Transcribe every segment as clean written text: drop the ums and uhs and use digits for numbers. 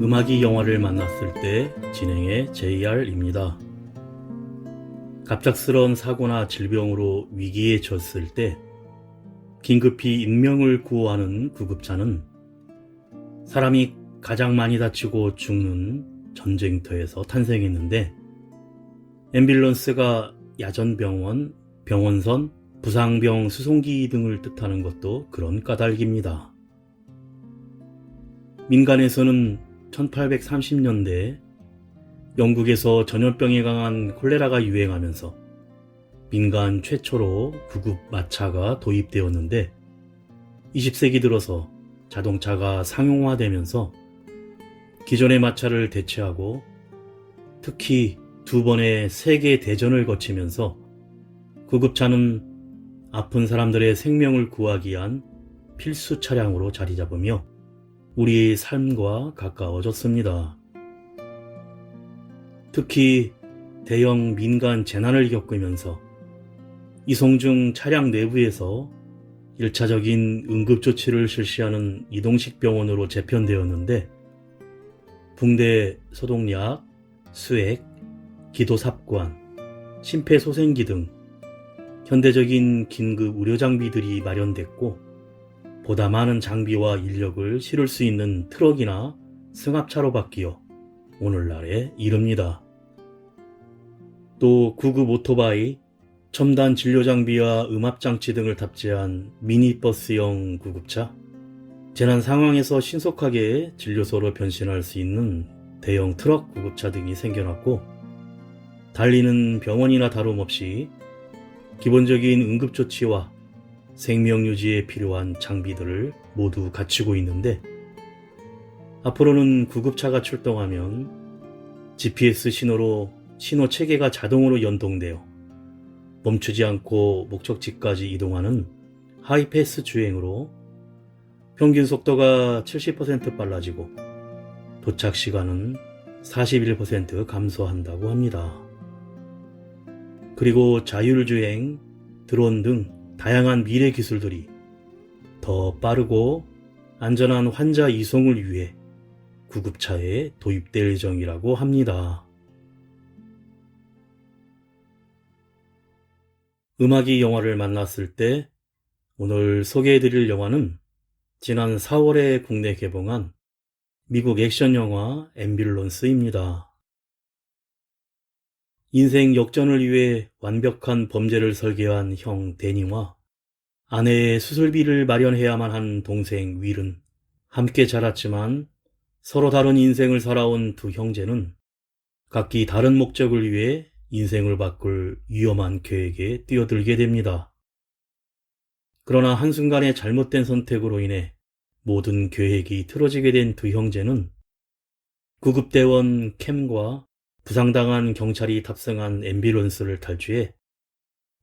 음악이 영화를 만났을 때 진행의 JR입니다. 갑작스러운 사고나 질병으로 위기에 처했을 때 긴급히 인명을 구호하는 구급차는 사람이 가장 많이 다치고 죽는 전쟁터에서 탄생했는데, 앰뷸런스가 야전병원, 병원선, 부상병 수송기 등을 뜻하는 것도 그런 까닭입니다. 민간에서는 1830년대 영국에서 전염병에 강한 콜레라가 유행하면서 민간 최초로 구급 마차가 도입되었는데, 20세기 들어서 자동차가 상용화되면서 기존의 마차를 대체하고, 특히 두 번의 세계 대전을 거치면서 구급차는 아픈 사람들의 생명을 구하기 위한 필수 차량으로 자리 잡으며 우리의 삶과 가까워졌습니다. 특히 대형 민간 재난을 겪으면서 이송 중 차량 내부에서 1차적인 응급조치를 실시하는 이동식 병원으로 재편되었는데, 붕대 소독약, 수액, 기도삽관, 심폐소생기 등 현대적인 긴급 의료 장비들이 마련됐고, 보다 많은 장비와 인력을 실을 수 있는 트럭이나 승합차로 바뀌어 오늘날에 이릅니다. 또 구급 오토바이, 첨단 진료 장비와 음압 장치 등을 탑재한 미니버스형 구급차, 재난 상황에서 신속하게 진료소로 변신할 수 있는 대형 트럭 구급차 등이 생겨났고, 달리는 병원이나 다름없이 기본적인 응급조치와 생명유지에 필요한 장비들을 모두 갖추고 있는데, 앞으로는 구급차가 출동하면 GPS 신호로 신호 체계가 자동으로 연동되어 멈추지 않고 목적지까지 이동하는 하이패스 주행으로 평균 속도가 70% 빨라지고 도착 시간은 41% 감소한다고 합니다. 그리고 자율주행, 드론 등 다양한 미래 기술들이 더 빠르고 안전한 환자 이송을 위해 구급차에 도입될 예정이라고 합니다. 음악이 영화를 만났을 때 오늘 소개해드릴 영화는 지난 4월에 국내 개봉한 미국 액션 영화 앰뷸런스입니다. 인생 역전을 위해 완벽한 범죄를 설계한 형 데니와 아내의 수술비를 마련해야만 한 동생 윌은 함께 자랐지만 서로 다른 인생을 살아온 두 형제는 각기 다른 목적을 위해 인생을 바꿀 위험한 계획에 뛰어들게 됩니다. 그러나 한순간의 잘못된 선택으로 인해 모든 계획이 틀어지게 된 두 형제는 구급대원 캠과 부상당한 경찰이 탑승한 앰뷸런스를 탈취해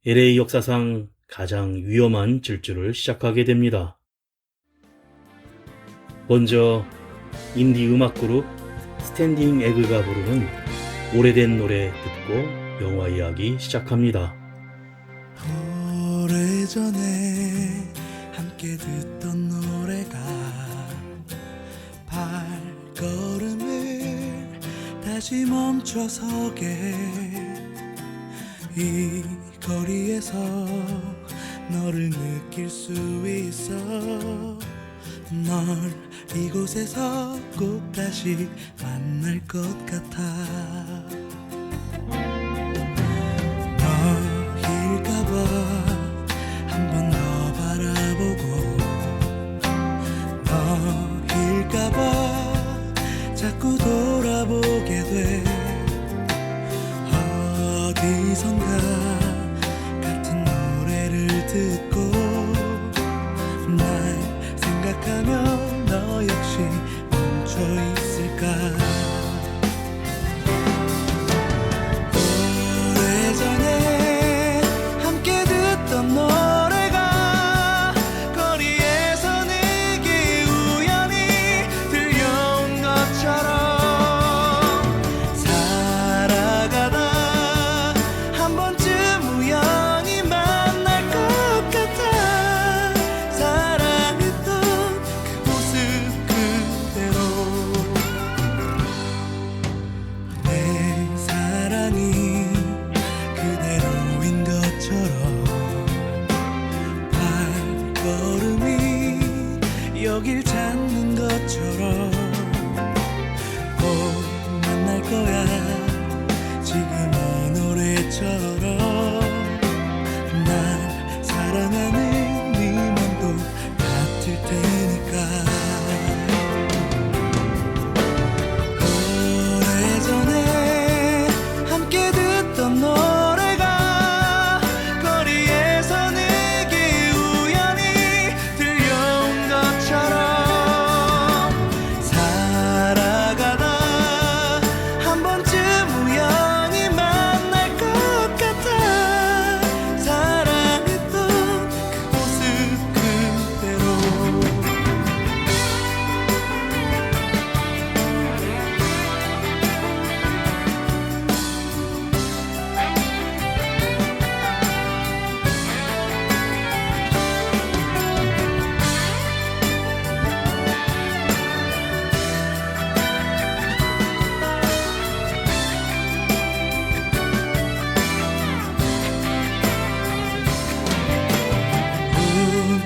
LA 역사상 가장 위험한 질주를 시작하게 됩니다. 먼저 인디 음악 그룹 스탠딩 에그가 부르는 오래된 노래 듣고 영화 이야기 시작합니다. 오래전에 함께 듣던 노래가 발걸음을 다시 멈춰서게, 이 거리에서 너를 느낄 수 있어. 널 이곳에서 꼭 다시 만날 것 같아. 너일까봐 한 번 더 바라보고, 너일까봐 자꾸 돌아보게 돼. 어디선가 같은 노래를 듣고 날 생각하며 너 역시 멈춰 있을까. 오래전에 함께 듣던 노래가 거리에서 내게 우연히 들려온 것처럼 살아가다 한 번쯤 우연히 만날 것 같아. 여길 찾는 것처럼 꼭 만날 거야. 지금 이 노래처럼 날 사랑하는 네 맘도 같을 테니까. 오래전에 함께 듣던 노래가 거리에서 내게 우연히 들려온 것처럼 살아가다 한 번쯤 우연히 만날 것 같아. 사랑했던 그 모습 그대로.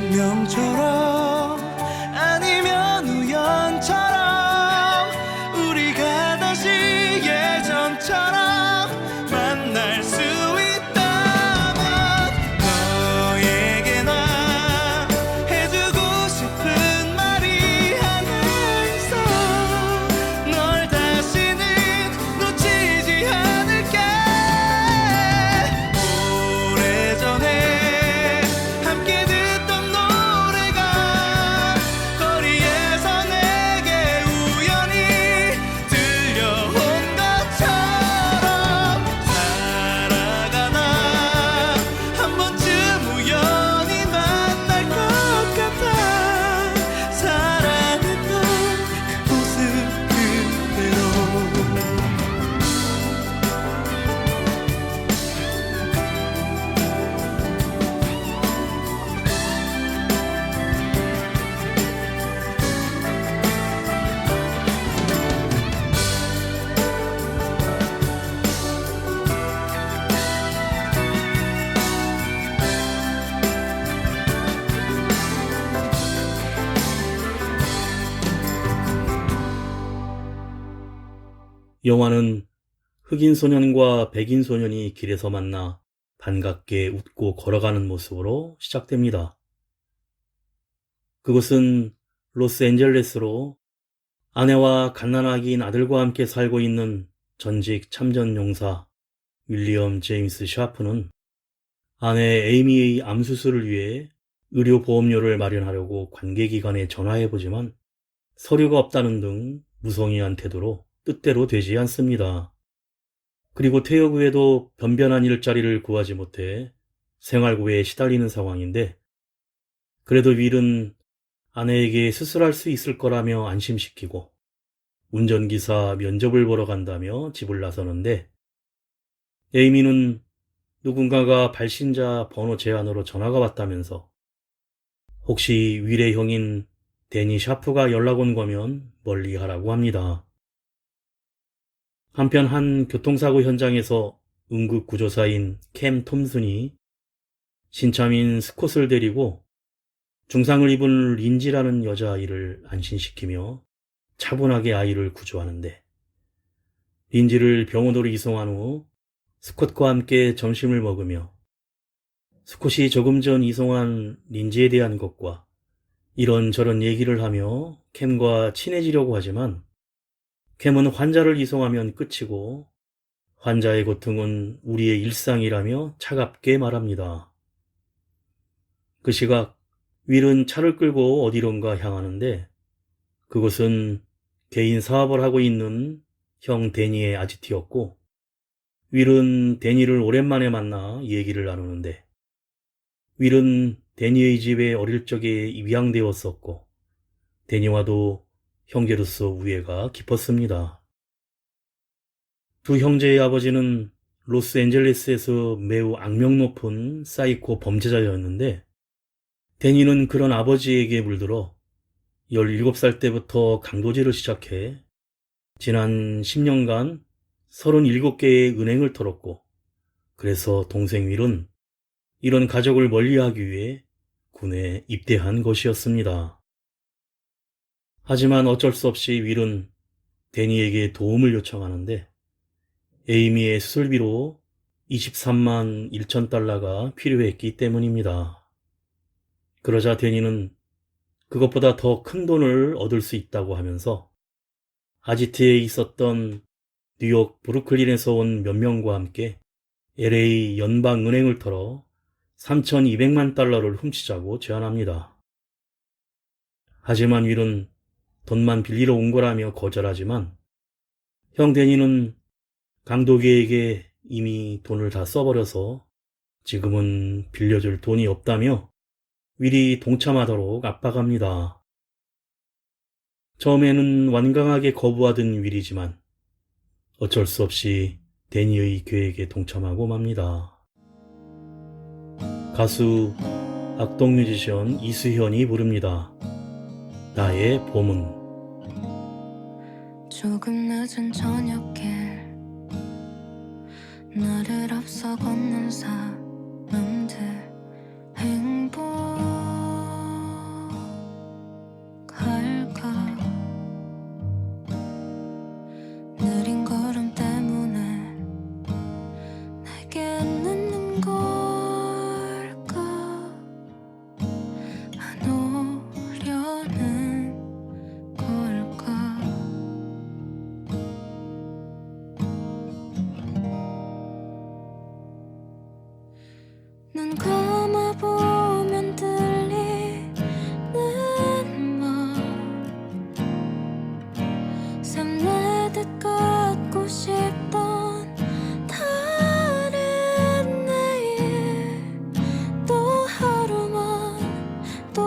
운명처럼 아니면 우연처럼 우리가 다시 예전처럼 만날 수 있다면 너에게 나 해주고 싶은 말이 하나 있어. 널 다시는 놓치지 않을게. 오래전에 함께 듣던 노래가 거리에서 내게 우연히 들려온 것처럼 살아가다 한 번쯤 우연히 만날 것 같아. 사랑했던 그 모습 그대로. 영화는 흑인 소년과 백인 소년이 길에서 만나 반갑게 웃고 걸어가는 모습으로 시작됩니다. 그곳은 로스앤젤레스로 아내와 갓난아기인 아들과 함께 살고 있는 전직 참전용사 윌리엄 제임스 샤프는 아내 에이미의 암 수술을 위해 의료보험료를 마련하려고 관계기관에 전화해보지만 서류가 없다는 등 무성의한 태도로 뜻대로 되지 않습니다. 그리고 퇴역 후에도 변변한 일자리를 구하지 못해 생활고에 시달리는 상황인데, 그래도 윌은 아내에게 수술할 수 있을 거라며 안심시키고 운전기사 면접을 보러 간다며 집을 나서는데, 에이미는 누군가가 발신자 번호 제안으로 전화가 왔다면서 혹시 윌의 형인 데니 샤프가 연락 온 거면 멀리하라고 합니다. 한편 한 교통사고 현장에서 응급구조사인 캠 톰슨이 신참인 스콧을 데리고 중상을 입은 린지라는 여자아이를 안심시키며 차분하게 아이를 구조하는데, 린지를 병원으로 이송한 후 스콧과 함께 점심을 먹으며 스콧이 조금 전 이송한 린지에 대한 것과 이런저런 얘기를 하며 캠과 친해지려고 하지만, 캠은 환자를 이송하면 끝이고 환자의 고통은 우리의 일상이라며 차갑게 말합니다. 그 시각 윌은 차를 끌고 어디론가 향하는데, 그곳은 개인 사업을 하고 있는 형 데니의 아지트였고, 윌은 데니를 오랜만에 만나 얘기를 나누는데, 윌은 데니의 집에 어릴 적에 입양되었었고 데니와도 형제로서 우애가 깊었습니다. 두 형제의 아버지는 로스앤젤레스에서 매우 악명 높은 사이코 범죄자였는데, 데니는 그런 아버지에게 물들어 17살 때부터 강도질을 시작해 지난 10년간 37개의 은행을 털었고, 그래서 동생 윌은 이런 가족을 멀리하기 위해 군에 입대한 것이었습니다. 하지만 어쩔 수 없이 윌은 데니에게 도움을 요청하는데 에이미의 수술비로 23만 1천 달러가 필요했기 때문입니다. 그러자 데니는 그것보다 더 큰 돈을 얻을 수 있다고 하면서 아지트에 있었던 뉴욕 브루클린에서 온 몇 명과 함께 LA 연방은행을 털어 3,200만 달러를 훔치자고 제안합니다. 하지만 윌은 돈만 빌리러 온 거라며 거절하지만 형 데니는 강도기에게 이미 돈을 다 써버려서 지금은 빌려줄 돈이 없다며 윌이 동참하도록 압박합니다. 처음에는 완강하게 거부하던 윌이지만 어쩔 수 없이 데니의 계획에 동참하고 맙니다. 가수 악동 뮤지션 이수현이 부릅니다. 나의 봄은. 조금 늦은 저녁길 나를 앞서 걷는 사람들 행복할까 느린 걸음 때문에 내게 늦는 걸까 안 오려는 걸까 눈 감아보면 들리는 말 샘내듯 갖고 싶던 다른 내일 또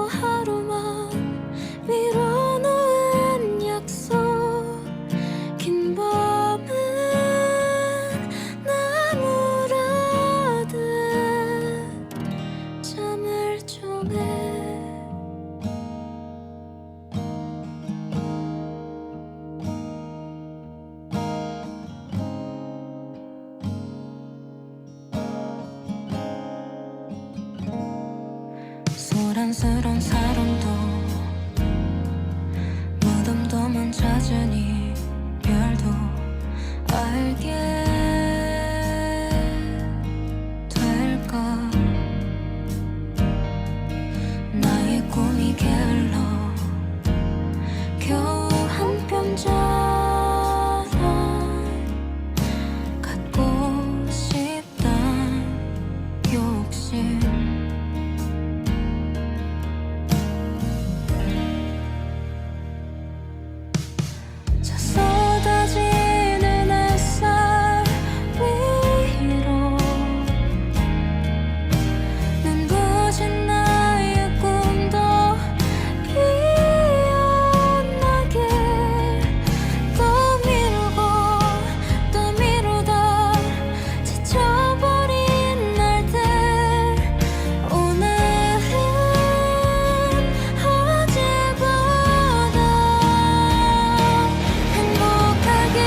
하루만 밀어놓은 약속 긴 밤은 나무라듯 잠을 좀해 소란스런 사람도 무덤도만 찾은 이별도 알게 될까 나의 꿈이 게을러 겨우 한 편자랑 갖고 싶단 욕심 저 쏟아지는 햇살 위로 눈부신 나의 꿈도 피어나길 또 미루고 또 미루다 지쳐버린 날들 오늘은 어제보다 행복하게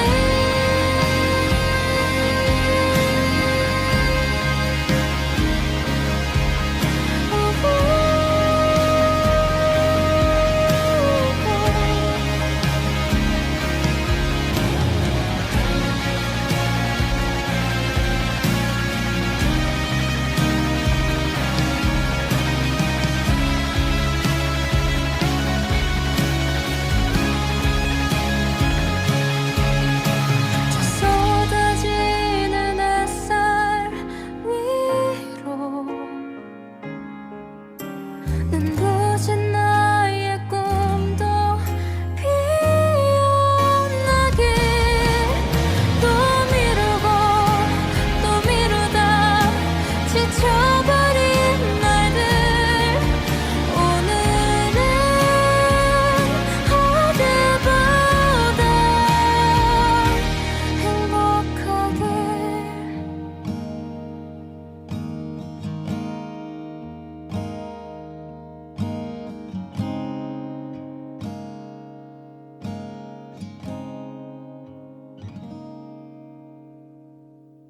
저 쏟아지는 햇살 위로 눈부신 나의 꿈도 피어나길 또 미루고 또 미루다 지쳐버린 날들 오늘은 어제보다 행복하길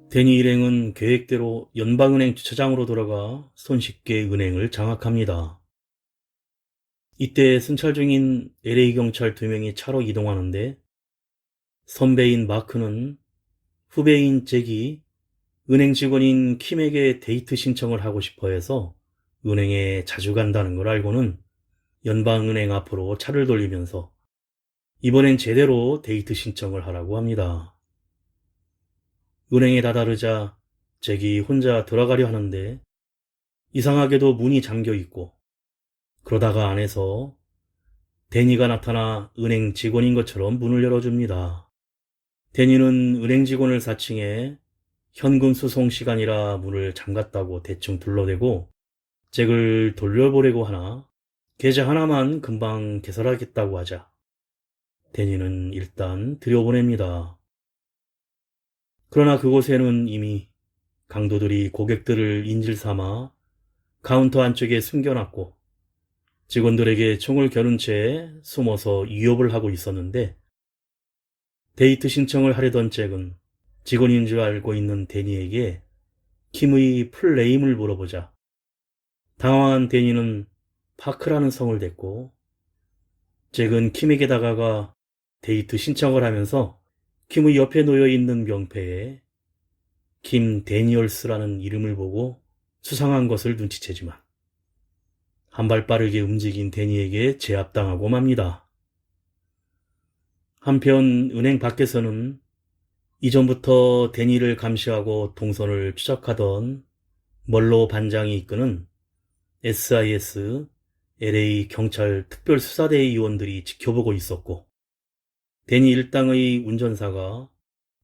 데니 일행은 계획대로 연방은행 주차장으로 돌아가 손쉽게 은행을 장악합니다. 이때 순찰 중인 LA 경찰 2명이 차로 이동하는데 선배인 마크는 후배인 잭이 은행 직원인 킴에게 데이트 신청을 하고 싶어 해서 은행에 자주 간다는 걸 알고는 연방은행 앞으로 차를 돌리면서 이번엔 제대로 데이트 신청을 하라고 합니다. 은행에 다다르자 잭이 혼자 들어가려 하는데 이상하게도 문이 잠겨 있고 그러다가 안에서 데니가 나타나 은행 직원인 것처럼 문을 열어줍니다. 데니는 은행 직원을 사칭해 현금 수송 시간이라 문을 잠갔다고 대충 둘러대고 잭을 돌려보내고 하나 계좌 하나만 금방 개설하겠다고 하자 데니는 일단 들여보냅니다. 그러나 그곳에는 이미 강도들이 고객들을 인질 삼아 카운터 안쪽에 숨겨놨고 직원들에게 총을 겨눈 채 숨어서 위협을 하고 있었는데 데이트 신청을 하려던 잭은 직원인 줄 알고 있는 데니에게 킴의 풀네임을 물어보자 당황한 데니는 파크라는 성을 댔고 잭은 킴에게 다가가 데이트 신청을 하면서 킴의 옆에 놓여있는 명패에 킴 데니얼스라는 이름을 보고 수상한 것을 눈치채지만 한 발 빠르게 움직인 데니에게 제압당하고 맙니다. 한편 은행 밖에서는 이전부터 데니를 감시하고 동선을 추적하던 멀로 반장이 이끄는 SIS LA 경찰 특별수사대의 요원들이 지켜보고 있었고 데니 일당의 운전사가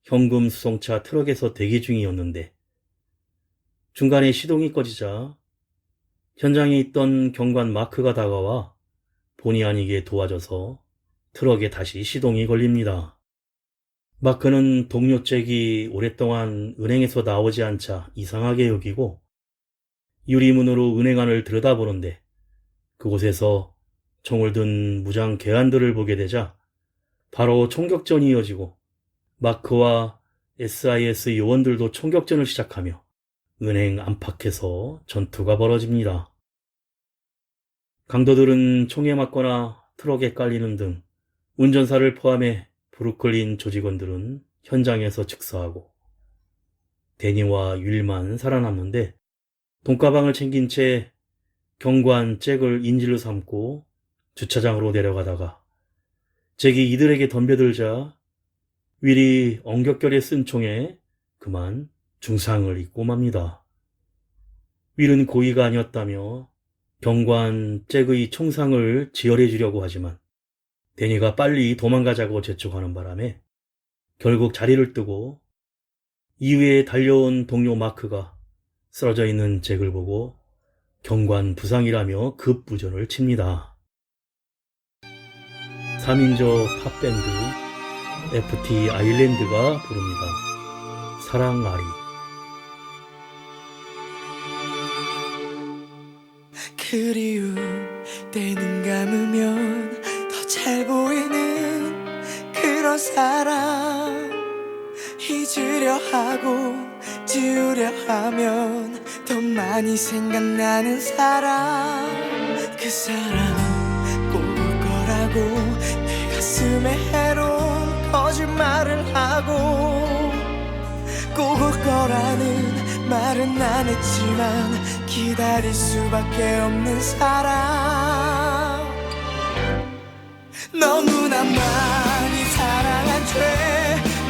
현금 수송차 트럭에서 대기 중이었는데 중간에 시동이 꺼지자 현장에 있던 경관 마크가 다가와 본의 아니게 도와줘서 트럭에 다시 시동이 걸립니다. 마크는 동료 잭이 오랫동안 은행에서 나오지 않자 이상하게 여기고 유리문으로 은행 안을 들여다보는데 그곳에서 총을 든 무장 괴한들을 보게 되자 바로 총격전이 이어지고 마크와 SIS 요원들도 총격전을 시작하며 은행 안팎에서 전투가 벌어집니다. 강도들은 총에 맞거나 트럭에 깔리는 등 운전사를 포함해 브루클린 조직원들은 현장에서 즉사하고 데니와 윌만 살아남는데 돈가방을 챙긴 채 경관 잭을 인질로 삼고 주차장으로 내려가다가 잭이 이들에게 덤벼들자 윌이 엉겹결에 쓴 총에 그만 중상을 입고 맙니다. 윌은 고의가 아니었다며 경관 잭의 총상을 지혈해 주려고 하지만 데니가 빨리 도망가자고 재촉하는 바람에 결국 자리를 뜨고 이후에 달려온 동료 마크가 쓰러져 있는 잭을 보고 경관 부상이라며 급부전을 칩니다. 3인조 팝밴드 FT 아일랜드가 부릅니다. 사랑아리. 그리움 때눈 감으면 더 잘 보이는 그런 사람 잊으려 하고 지우려 하면 더 많이 생각나는 사람 그 사람 꼭 올 거라고 내 가슴에 해로운 거짓말을 하고 꼭 올 거라는 말은 안 했지만 기다릴 수밖에 없는 사람 너무나 많이 사랑한 죄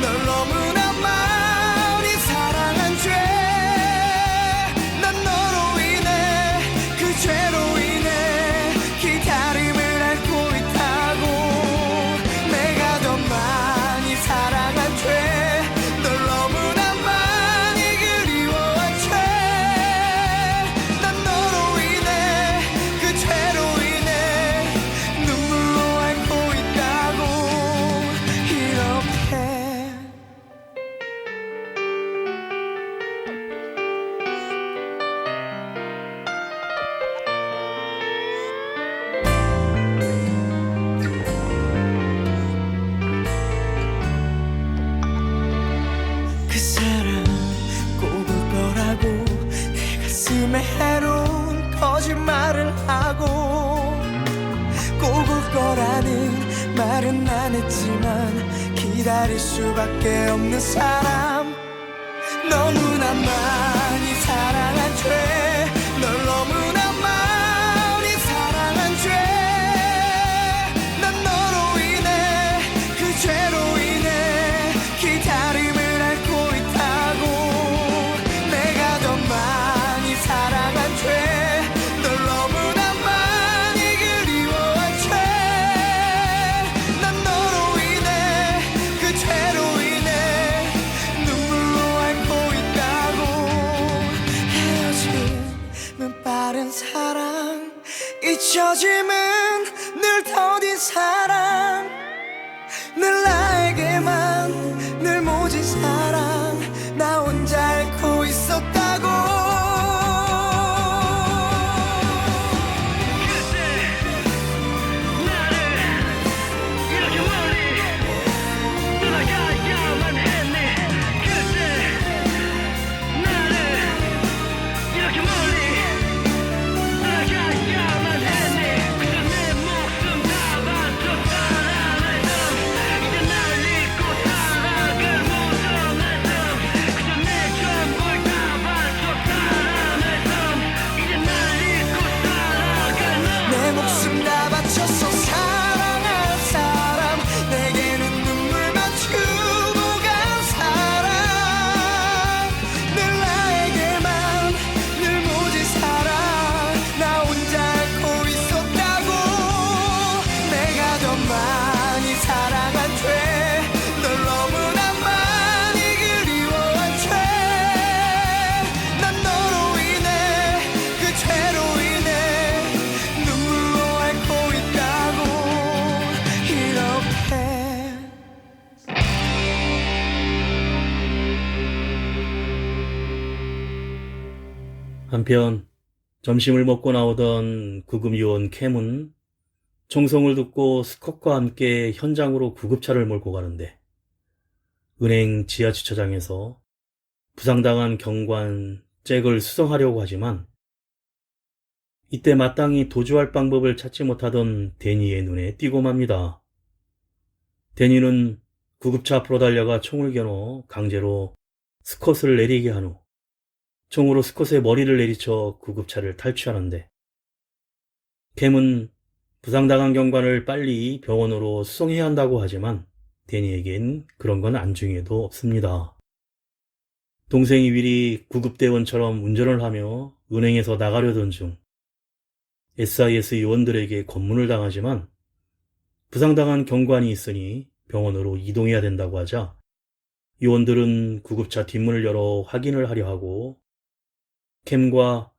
널 너무나 많이 사랑한 죄 난 너로 인해 그 죄로 인해 기다림을 앓고 있다고 내가 더 많이 사랑한 죄 널 너무나 많이 그리워한 죄 난 너로 인해 그 죄로 인해 눈물로 앓고 있다고 이렇게 그 사람 꼭 올 거라고 내 가슴에 해로운 거짓말을 하고 꼭 올 거라는 말은 안 했지만 기다릴 수밖에 없는 사람 너무나 많이 사랑한 죄 널 너무나 많이 사랑한 죄 난 너로 인해 그 죄로 인해 기다림을 앓고 있다고 내가 더 많이 사랑한 죄 널 너무나 많이 그리워한 죄 난 너로 인해 그 죄로 인해 눈물로 앓고 있다고 헤어짐은 빠른 사랑 잊혀짐은 늘 더딘 사랑 늘 나에게만 늘 모진 사랑 나 혼자 앓고 있었다고 이렇게 멀리 떠나가야만 했네 그때 나를 이렇게 멀리 떠나가야만 했네 그저 내 목숨 다 바쳐 살아내던 이제 날 잊고 살아갈 무덤에서 그저 내 전부를 다 바쳐 살아내던 이제 날 잊고 살아갈 내 목숨 다 바쳐서 사랑한 사람 내게는 눈물만 주고 간 사람 늘 나에게만 늘 모진 사랑 나 혼자 앓고 있었다고 내가 더 많이 사랑한 죄 널 너무나 많이 그리워한 죄 난 너로 인해 그 죄로 인해 눈물로 앓고 있다고 이렇게 한편 점심을 먹고 나오던 구급요원 캠은 총성을 듣고 스컷과 함께 현장으로 구급차를 몰고 가는데 은행 지하주차장에서 부상당한 경관 잭을 수송하려고 하지만 이때 마땅히 도주할 방법을 찾지 못하던 데니의 눈에 띄고 맙니다. 데니는 구급차 앞으로 달려가 총을 겨누어 강제로 스컷을 내리게 한 후 총으로 스컷의 머리를 내리쳐 구급차를 탈취하는데 캠은 부상당한 경관을 빨리 병원으로 수송해야 한다고 하지만 데니에겐 그런 건 안중에도 없습니다. 동생이 윌이 구급대원처럼 운전을 하며 은행에서 나가려던 중 SIS 요원들에게 검문을 당하지만 부상당한 경관이 있으니 병원으로 이동해야 된다고 하자 요원들은 구급차 뒷문을 열어 확인을 하려 하고 캠과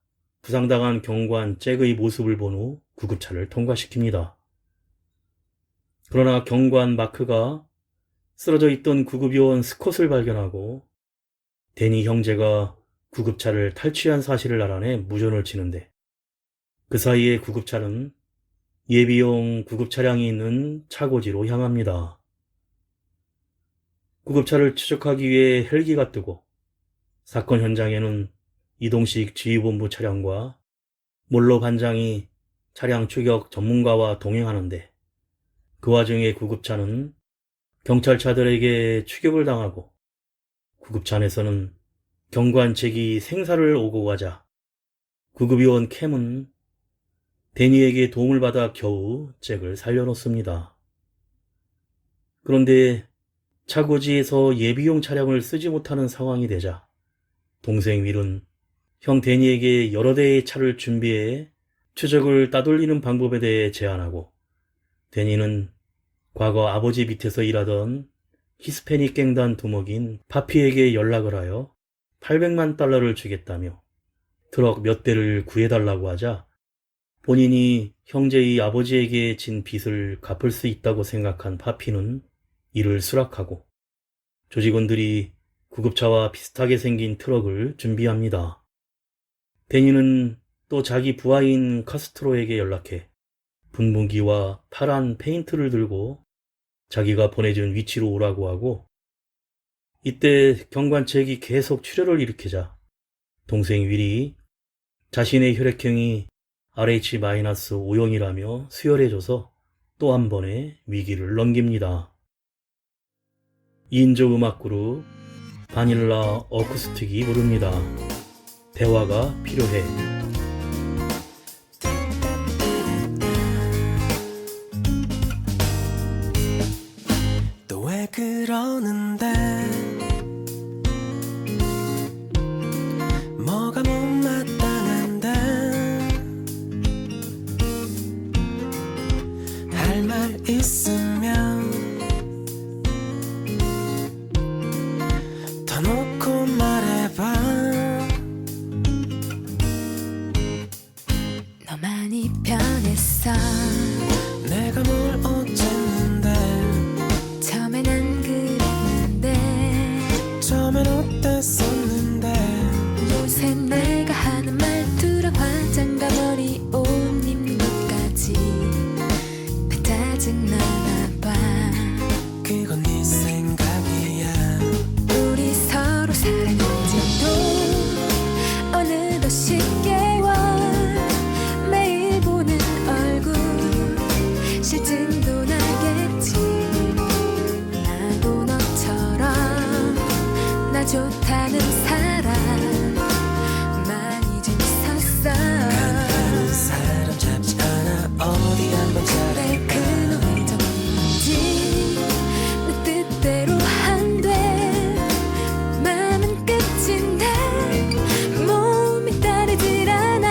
부상당한 경관 잭의 모습을 본 후 구급차를 통과시킵니다. 그러나 경관 마크가 쓰러져 있던 구급요원 스콧을 발견하고 데니 형제가 구급차를 탈취한 사실을 알아내 무전을 치는데 그 사이에 구급차는 예비용 구급차량이 있는 차고지로 향합니다. 구급차를 추적하기 위해 헬기가 뜨고 사건 현장에는 이동식 지휘본부 차량과 몰로 반장이 차량 추격 전문가와 동행하는데 그 와중에 구급차는 경찰차들에게 추격을 당하고 구급차 안에서는 경관책이 생사를 오고 가자 구급요원 캠은 데니에게 도움을 받아 겨우 잭을 살려놓습니다. 그런데 차고지에서 예비용 차량을 쓰지 못하는 상황이 되자 동생 윌은 형 데니에게 여러 대의 차를 준비해 추적을 따돌리는 방법에 대해 제안하고 데니는 과거 아버지 밑에서 일하던 히스패닉 갱단 두목인 파피에게 연락을 하여 $800만 주겠다며 트럭 몇 대를 구해달라고 하자 본인이 형제의 아버지에게 진 빚을 갚을 수 있다고 생각한 파피는 이를 수락하고 조직원들이 구급차와 비슷하게 생긴 트럭을 준비합니다. 데니는 또 자기 부하인 카스트로에게 연락해 분무기와 파란 페인트를 들고 자기가 보내준 위치로 오라고 하고 이때 경관책이 계속 출혈을 일으키자 동생 윌이 자신의 혈액형이 RH-5형이라며 수혈해줘서 또 한 번의 위기를 넘깁니다. 2인조 음악 그룹 바닐라 어쿠스틱이 부릅니다. 대화가 필요해. 또 왜 그러는데 뭐가 못마땅한데 할 말 있으면 더 놓고 말해봐. 너 많이 변했어. 내가 뭘 어쨌는데 처음엔 안 그랬는데 처음엔 어땠었는데 요새 내가 하는 말투랑 화장과 머리 옷 입는 것까지 다 짜증나나 봐. 그건 네 생각이야. 우리 서로 사랑한지도 어느덧 10개월 매일 보는 얼굴 실증도 나겠지. 나도 너처럼 나 좋다는 사람 많이 좀 있었어. 다른 사람 잡지 않아 어디 한번 왜 잘해봐. 그놈의 정인지 내 뜻대로 안 돼. 마음은 끝인데 몸이 따르질 않아.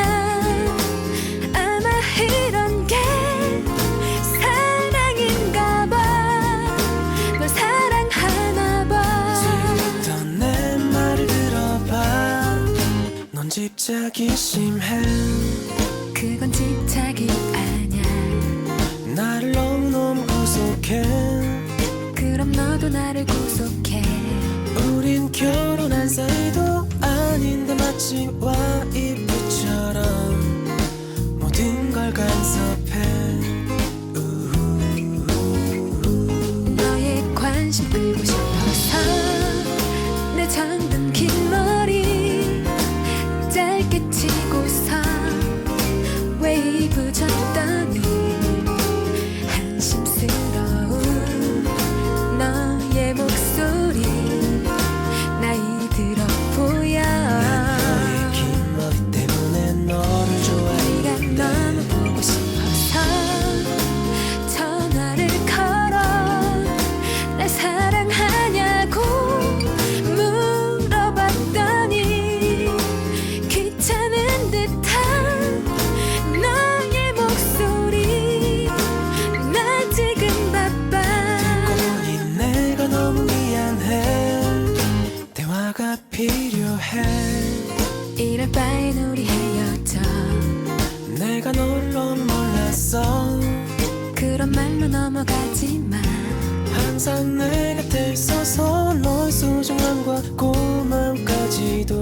아마 이런 게 사랑인가 봐. 널 사랑하나 봐. 지금부터 내 말을 들어봐. 넌 집착이 심해. 그건 집착이 아냐. 나를 너무너무 구속해. 그럼 너도 나를 구속해. 우린 결혼한 사이도 아닌데 마치 와이프처럼 모든 걸 간섭해. 너의 관심 끌고 싶어서 내 정든 긴 머리 짧게 치고서 웨이브 줬더니 한심스러운 너의 목소리 나이 들어 보여. 너의 긴 머리 때문에 너를 좋아해. 네가 너무 보고 싶어서 전화를 걸어 날 사랑하냐고 물어봤더니 귀찮은 듯한 너의 목소리. 나 지금 바빠. 보니 내가 너무 미안해. 대화가 필요해. 이럴 바엔 우리 헤어져. 내가 널 너무 몰랐어. 그런 말로 넘어가지 마. 항상 내 곁에 있어서 너의 소중함과 고마움까지도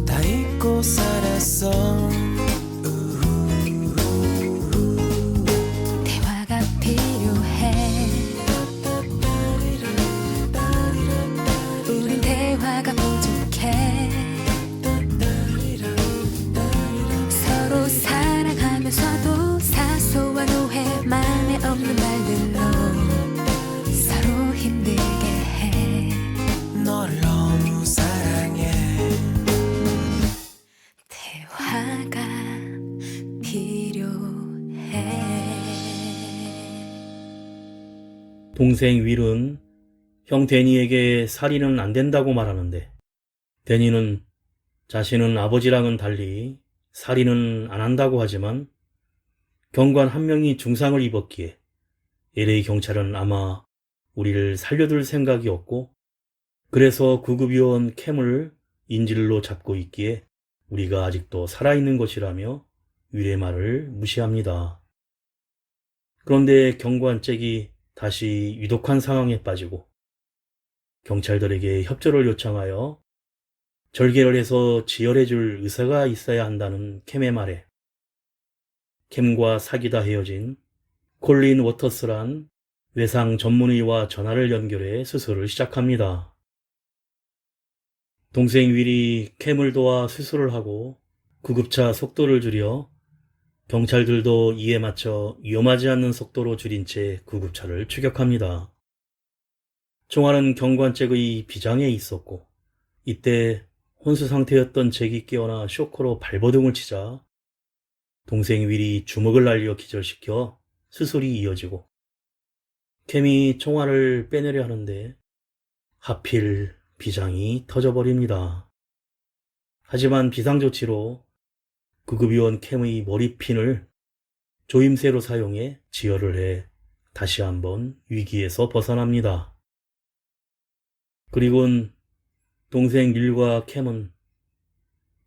다 잊고 살았어. 대화가 필요해. 우린 대화가 부족해. 서로 사랑하면서도 사소한 오해 맘에 없는 말들로 서로 힘들게 해. 너를 너무 사랑해. 대화가 필요해. 동생 윌은 형 데니에게 살인은 안 된다고 말하는데 데니는 자신은 아버지랑은 달리 살인은 안 한다고 하지만 경관 한 명이 중상을 입었기에 LA 경찰은 아마 우리를 살려둘 생각이 없고 그래서 구급요원 캠을 인질로 잡고 있기에 우리가 아직도 살아있는 것이라며 윌의 말을 무시합니다. 그런데 경관 잭이 다시 위독한 상황에 빠지고 경찰들에게 협조를 요청하여 절개를 해서 지혈해줄 의사가 있어야 한다는 캠의 말에 캠과 사귀다 헤어진 콜린 워터스란 외상 전문의와 전화를 연결해 수술을 시작합니다. 동생 윌이 캠을 도와 수술을 하고 구급차 속도를 줄여 경찰들도 이에 맞춰 위험하지 않는 속도로 줄인 채 구급차를 추격합니다. 총알은 경관잭의 비장에 있었고 이때 혼수 상태였던 잭이 깨어나 쇼커로 발버둥을 치자 동생 윌이 주먹을 날려 기절시켜 수술이 이어지고 캠이 총알을 빼내려 하는데 하필 비장이 터져버립니다. 하지만 비상조치로 구급요원 캠의 머리핀을 조임새로 사용해 지혈을 해 다시 한번 위기에서 벗어납니다. 그리곤 동생 릴과 캠은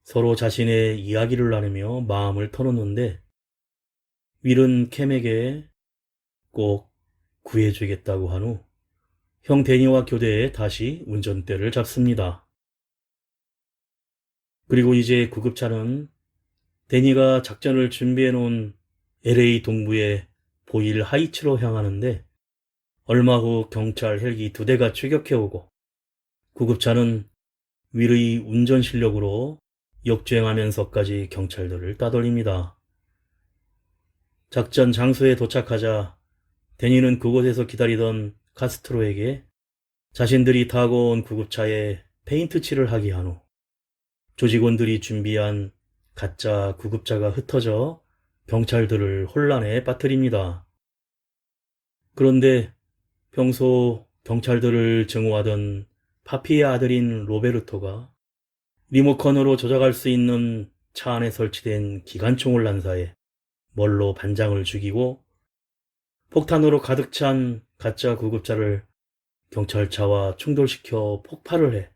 서로 자신의 이야기를 나누며 마음을 털어놓는데 윌은 캠에게 꼭 구해주겠다고 한 후 형 데니와 교대해 다시 운전대를 잡습니다. 그리고 이제 구급차는 데니가 작전을 준비해 놓은 LA 동부의 보일 하이츠로 향하는데 얼마 후 경찰 헬기 2대가 추격해오고 구급차는 윌의 운전 실력으로 역주행하면서까지 경찰들을 따돌립니다. 작전 장소에 도착하자 데니는 그곳에서 기다리던 카스트로에게 자신들이 타고 온 구급차에 페인트 칠을 하게 한 후 조직원들이 준비한 가짜 구급차가 흩어져 경찰들을 혼란에 빠뜨립니다. 그런데 평소 경찰들을 증오하던 파피의 아들인 로베르토가 리모컨으로 조작할 수 있는 차 안에 설치된 기관총을 난사해 멀로 반장을 죽이고 폭탄으로 가득 찬 가짜 구급차를 경찰차와 충돌시켜 폭발을 해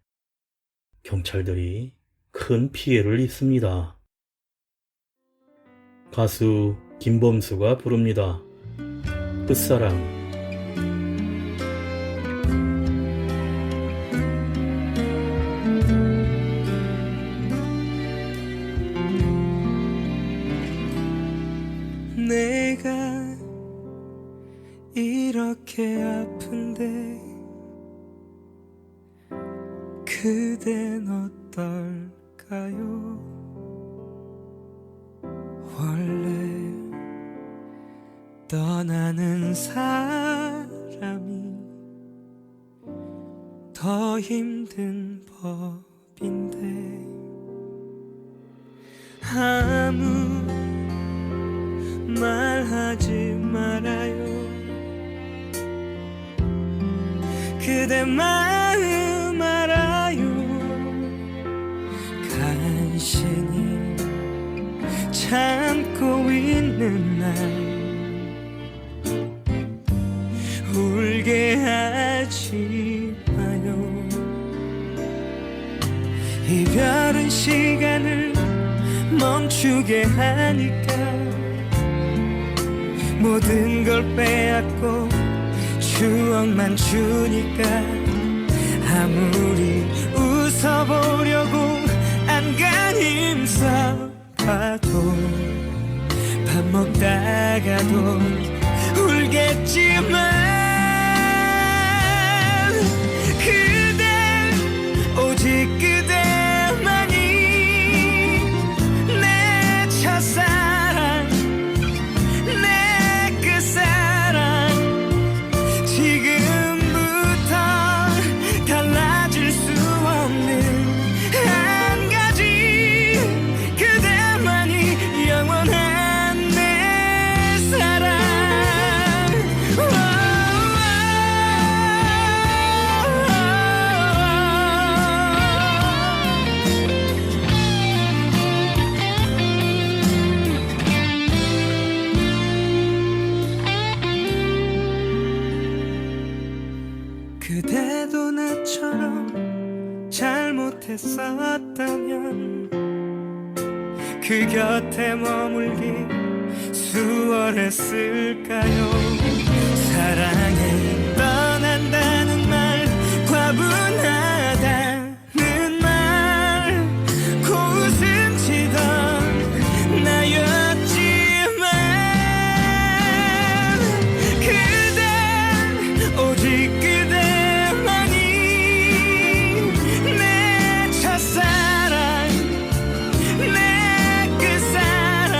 경찰들이 큰 피해를 입습니다. 가수 김범수가 부릅니다. 끝사랑. 내가 이렇게 아픈데 그댄 어떨까요? 원래 떠나는 사람이 더 힘든 법인데 아무 말하지 말아요. 그대 마음 알아요. 간신히 참고 있는 날 울게 하지 마요. 이별은 시간을 멈추게 하니까 모든 걸 빼앗고 추억만 주니까 아무리 웃어보려고 안간 힘써봐도 밥 먹다가도 울겠지만 그대 오직 그대만이 내 첫사랑 내 끝사랑 지금부터 달라질 수 없는 한 가지 그대만이 영원한 내 사랑. 그대도 나처럼 잘못했었다면 그 곁에 머물기 수월했을까요? 사랑해 떠난다는 말 과분하다는 말 고웃음 치던 나였지만 그대 오직 그대만이 내 첫사랑 내 끝사랑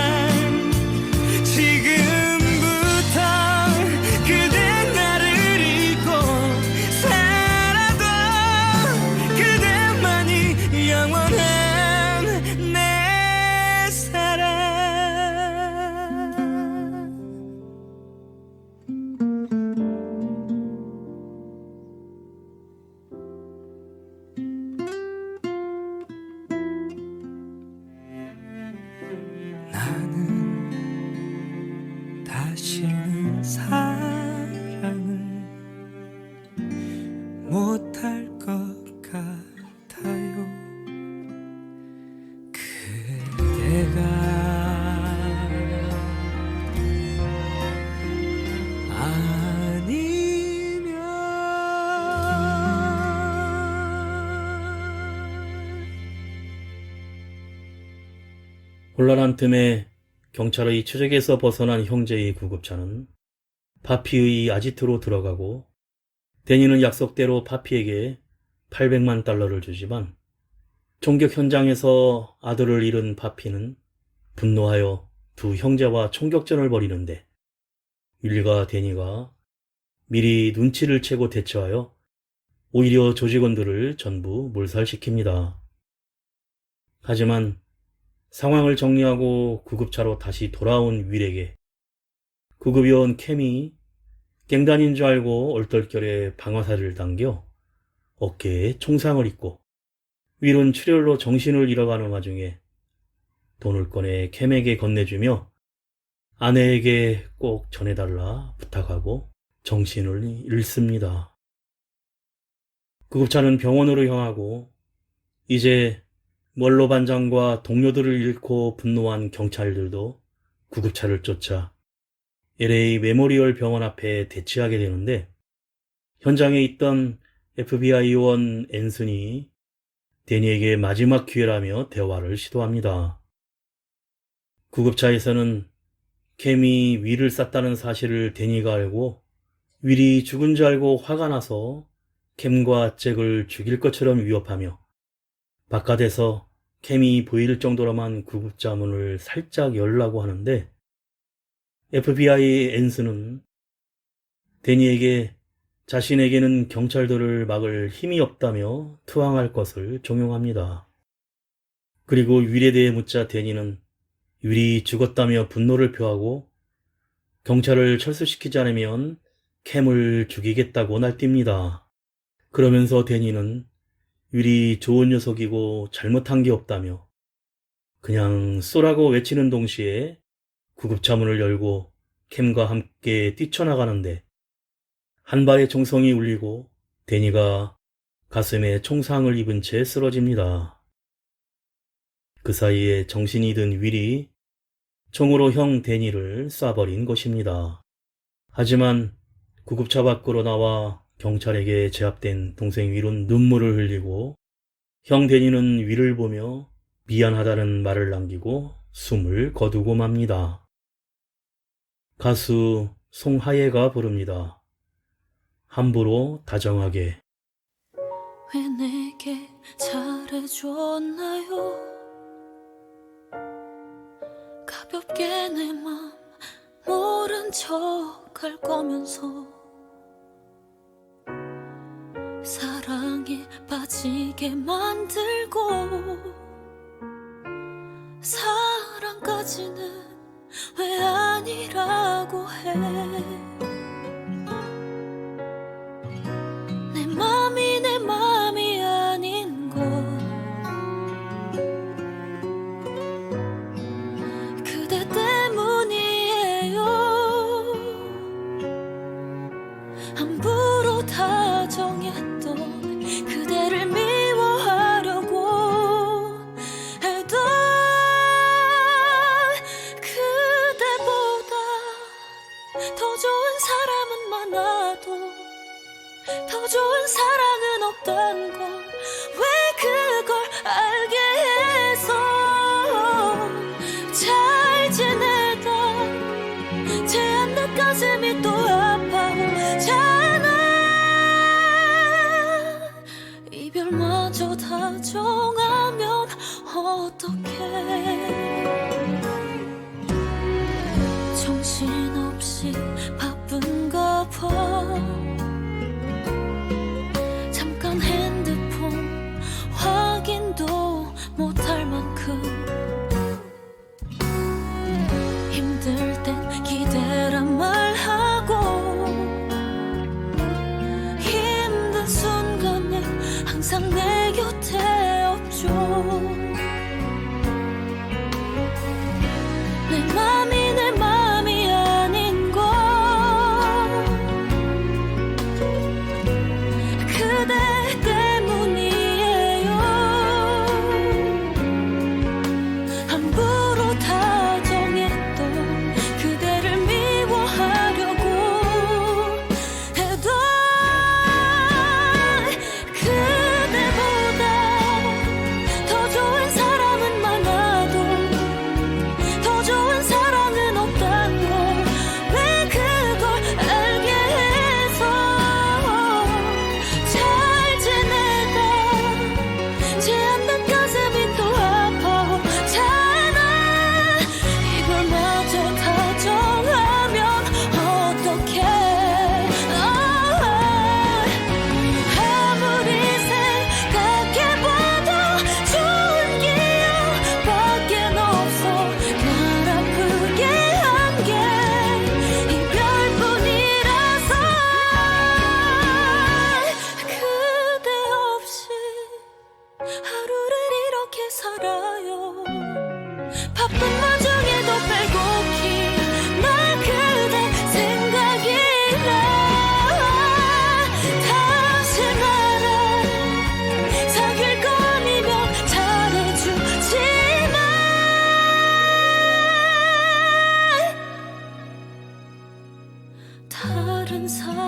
사랑을 못할 것 같아요. 그대가 곤란한 틈에 경찰의 추적에서 벗어난 형제의 구급차는 파피의 아지트로 들어가고 데니는 약속대로 파피에게 800만 달러를 주지만 총격 현장에서 아들을 잃은 파피는 분노하여 두 형제와 총격전을 벌이는데 윌리가 데니가 미리 눈치를 채고 대처하여 오히려 조직원들을 전부 몰살시킵니다. 하지만 상황을 정리하고 구급차로 다시 돌아온 윌에게 구급요원 캠이 갱단인 줄 알고 얼떨결에 방아쇠를 당겨 어깨에 총상을 입고 윌은 출혈로 정신을 잃어가는 와중에 돈을 꺼내 캠에게 건네주며 아내에게 꼭 전해달라 부탁하고 정신을 잃습니다. 구급차는 병원으로 향하고 이제 멀로 반장과 동료들을 잃고 분노한 경찰들도 구급차를 쫓아 LA 메모리얼 병원 앞에 대치하게 되는데 현장에 있던 FBI 요원 앤슨이 데니에게 마지막 기회라며 대화를 시도합니다. 구급차에서는 캠이 윌을 쐈다는 사실을 데니가 알고 윌이 죽은 줄 알고 화가 나서 캠과 잭을 죽일 것처럼 위협하며 바깥에서 캠이 보일 정도로만 구급차 문을 살짝 열라고 하는데 FBI 앤슨은 데니에게 자신에게는 경찰들을 막을 힘이 없다며 투항할 것을 종용합니다. 그리고 윌에 대해 묻자 데니는 윌이 죽었다며 분노를 표하고 경찰을 철수시키지 않으면 캠을 죽이겠다고 날뜁니다. 그러면서 데니는 윌이 좋은 녀석이고 잘못한 게 없다며 그냥 쏘라고 외치는 동시에 구급차 문을 열고 캠과 함께 뛰쳐나가는데 한 발의 총성이 울리고 데니가 가슴에 총상을 입은 채 쓰러집니다. 그 사이에 정신이 든 윌이 총으로 형 데니를 쏴버린 것입니다. 하지만 구급차 밖으로 나와 경찰에게 제압된 동생 윌은 눈물을 흘리고 형 데니는 윌을 보며 미안하다는 말을 남기고 숨을 거두고 맙니다. 가수 송하예가 부릅니다. 함부로 다정하게. 왜 내게 잘해줬나요? 가볍게 내 맘 모른 척 할 거면서 사랑에 빠지게 만들고 사랑까지는 왜 아니라고 해. 내 맘이 아닌 걸 그대 때문이에요. 함부로 다정했던 그대를 미워하려고 해도 그대보다 더 좋은 사람은 많아도 더 좋은 사랑은 없단 걸 왜 그걸 알게 해서 잘 지내다 제안나 가슴이 또 아파오잖아. 이별마저 다정하면 어떡해. 정신없이 바쁜가 봐. 잠깐 핸드폰 확인도 못할 만큼 힘들 땐 기대란 말하고 힘든 순간에 항상 내 곁에 없죠. 내 맘이 아닌 걸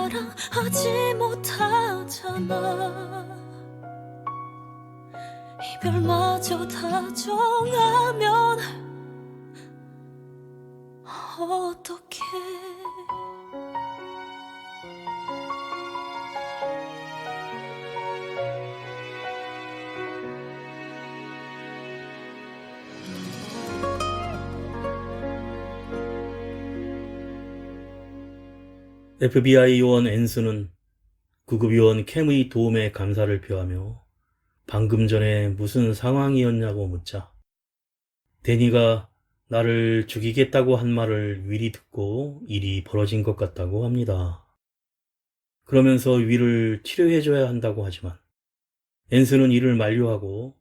사랑하지 못하잖아. 이별마저 다 정하면 어떡해. FBI 요원 앤스는 구급 요원 캠의 도움에 감사를 표하며 방금 전에 무슨 상황이었냐고 묻자 데니가 나를 죽이겠다고 한 말을 윌이 듣고 일이 벌어진 것 같다고 합니다. 그러면서 윌을 치료해줘야 한다고 하지만 앤스는 일을 만료하고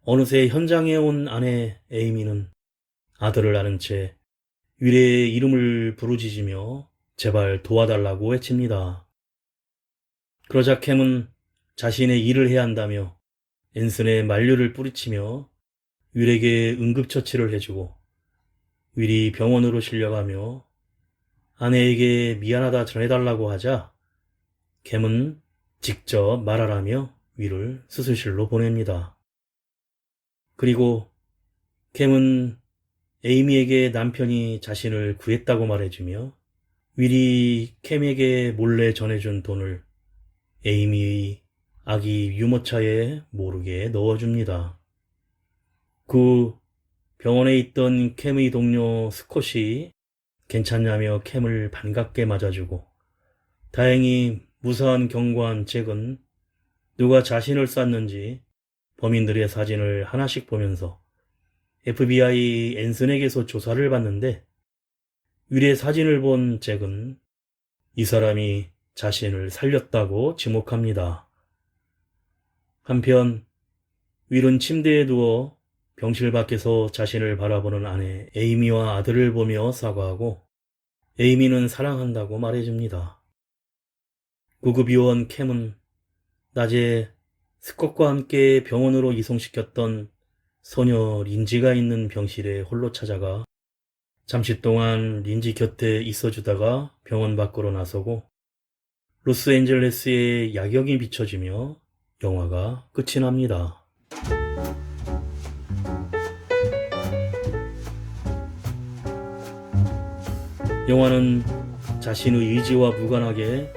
어느새 현장에 온 아내 에이미는 아들을 안은 채 윌의 이름을 부르짖으며 제발 도와달라고 외칩니다. 그러자 캠은 자신의 일을 해야 한다며 앤슨의 만류를 뿌리치며 윌에게 응급처치를 해주고 윌이 병원으로 실려가며 아내에게 미안하다 전해달라고 하자 캠은 직접 말하라며 윌을 수술실로 보냅니다. 그리고 캠은 에이미에게 남편이 자신을 구했다고 말해주며 윌이 캠에게 몰래 전해준 돈을 에이미의 아기 유모차에 모르게 넣어줍니다. 그 병원에 있던 캠의 동료 스콧이 괜찮냐며 캠을 반갑게 맞아주고 다행히 무사한 경고한 잭은 누가 자신을 쐈는지 범인들의 사진을 하나씩 보면서 FBI 앤슨에게서 조사를 받는데 윌의 사진을 본 잭은 이 사람이 자신을 살렸다고 지목합니다. 한편 윌은 침대에 누워 병실 밖에서 자신을 바라보는 아내 에이미와 아들을 보며 사과하고 에이미는 사랑한다고 말해줍니다. 구급요원 캠은 낮에 스콧과 함께 병원으로 이송시켰던 소녀 린지가 있는 병실에 홀로 찾아가 잠시 동안 린지 곁에 있어주다가 병원 밖으로 나서고 로스앤젤레스의 야경이 비춰지며 영화가 끝이 납니다. 영화는 자신의 의지와 무관하게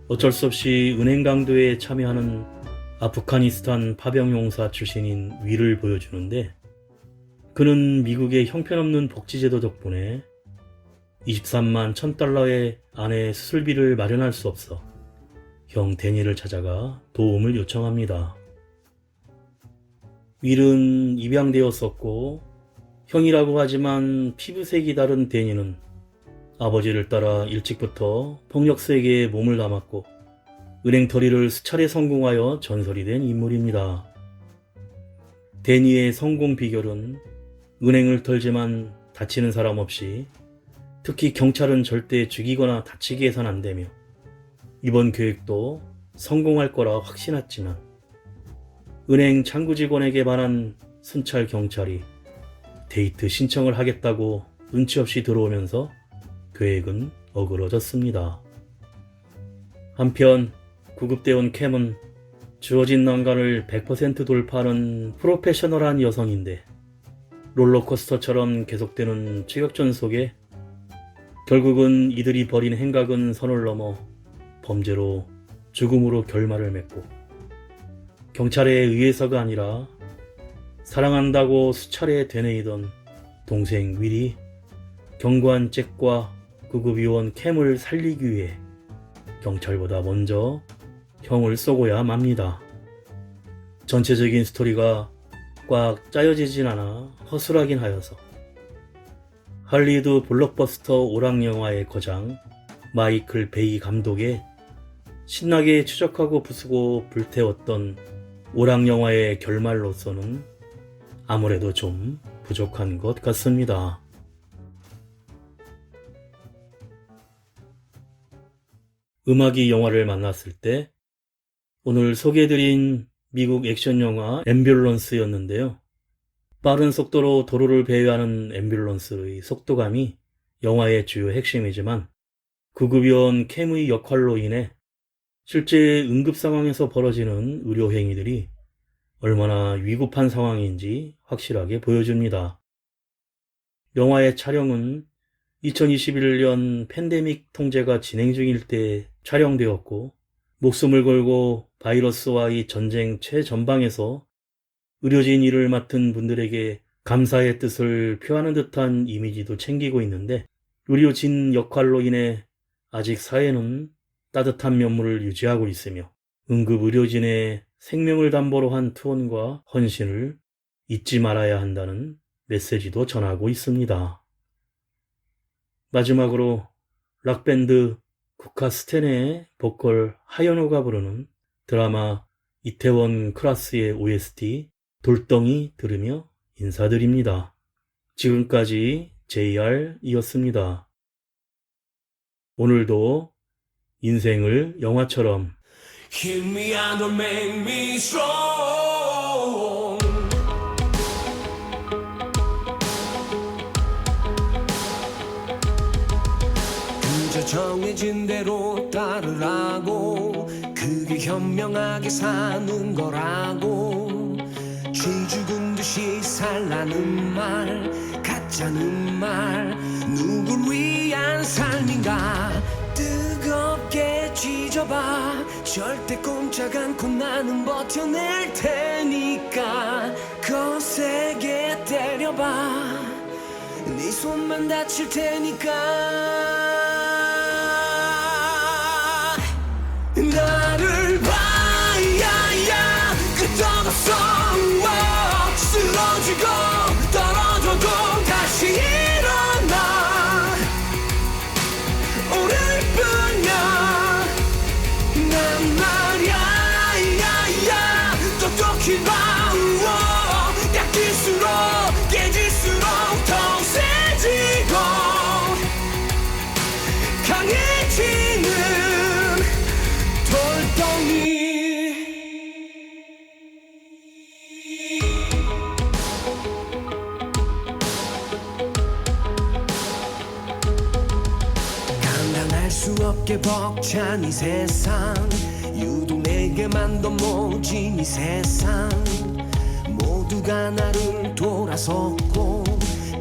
어쩔 수 없이 은행 강도에 참여하는 아프가니스탄 파병용사 출신인 윌을 보여주는데 그는 미국의 형편없는 복지제도 덕분에 23만 $1,000의 아내의 수술비를 마련할 수 없어 형 데니를 찾아가 도움을 요청합니다. 윌은 입양되었었고 형이라고 하지만 피부색이 다른 데니는 아버지를 따라 일찍부터 폭력 세계에 몸을 담았고 은행털이를 수차례 성공하여 전설이 된 인물입니다. 데니의 성공 비결은 은행을 털지만 다치는 사람 없이 특히 경찰은 절대 죽이거나 다치게 해선 안 되며 이번 계획도 성공할 거라 확신했지만 은행 창구 직원에게 반한 순찰 경찰이 데이트 신청을 하겠다고 눈치 없이 들어오면서 계획은 어그러졌습니다. 한편 구급대원 캠은 주어진 난관을 100% 돌파하는 프로페셔널한 여성인데 롤러코스터처럼 계속되는 추격전 속에 결국은 이들이 벌인 행각은 선을 넘어 범죄로 죽음으로 결말을 맺고 경찰에 의해서가 아니라 사랑한다고 수차례 되뇌이던 동생 윌이 경고한 잭과 구급요원 캠을 살리기 위해 경찰보다 먼저 형을 쏘고야 맙니다. 전체적인 스토리가 꽉 짜여지진 않아 허술하긴 하여서 할리우드 블록버스터 오락영화의 거장 마이클 베이 감독의 신나게 추적하고 부수고 불태웠던 오락영화의 결말로서는 아무래도 좀 부족한 것 같습니다. 음악이 영화를 만났을 때 오늘 소개해드린 미국 액션영화 앰뷸런스였는데요. 빠른 속도로 도로를 배회하는 앰뷸런스의 속도감이 영화의 주요 핵심이지만 구급요원 캠의 역할로 인해 실제 응급 상황에서 벌어지는 의료 행위들이 얼마나 위급한 상황인지 확실하게 보여줍니다. 영화의 촬영은 2021년 팬데믹 통제가 진행 중일 때 촬영되었고, 목숨을 걸고 바이러스와의 전쟁 최전방에서 의료진 일을 맡은 분들에게 감사의 뜻을 표하는 듯한 이미지도 챙기고 있는데, 의료진 역할로 인해 아직 사회는 따뜻한 면모를 유지하고 있으며 응급의료진의 생명을 담보로 한 투혼과 헌신을 잊지 말아야 한다는 메시지도 전하고 있습니다. 마지막으로 락밴드 국카스테네의 보컬 하연호가 부르는 드라마 이태원 클라스의 OST 돌덩이 들으며 인사드립니다. 지금까지 JR이었습니다. 오늘도 인생을 영화처럼 Hit me and don't make me strong. 그저 정해진 대로 따르라고, 그게 현명하게 사는 거라고. 쥐 죽은 듯이 살라는 말, 가짜는 말, 누굴 위한 삶인가. 뜨겁게 쥐져봐, 절대 꼼짝 않고 나는 버텨낼 테니까. 거세게 때려봐, 네 손만 다칠 테니까. 나를 봐야야 끄떡없어. 쓰러지고 떨어져도 다시 일어나. 오늘뿐이야. 난 말야 야야 똑똑히 봐. 약일수록 깨질수록 더 세지고 강해지는 돌덩이. 감당할 수 없게 벅찬 이 세상, 유독 내게만 더 모진 이 세상. 모두가 나를 돌아섰고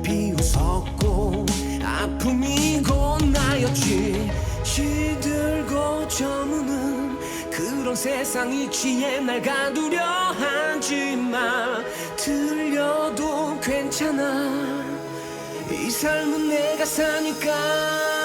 비웃었고 아픔이고 나였지. 시들고 저무는 그런 세상 이치에 날 가두려 하지마. 들려도 괜찮아, 이 삶은 내가 사니까.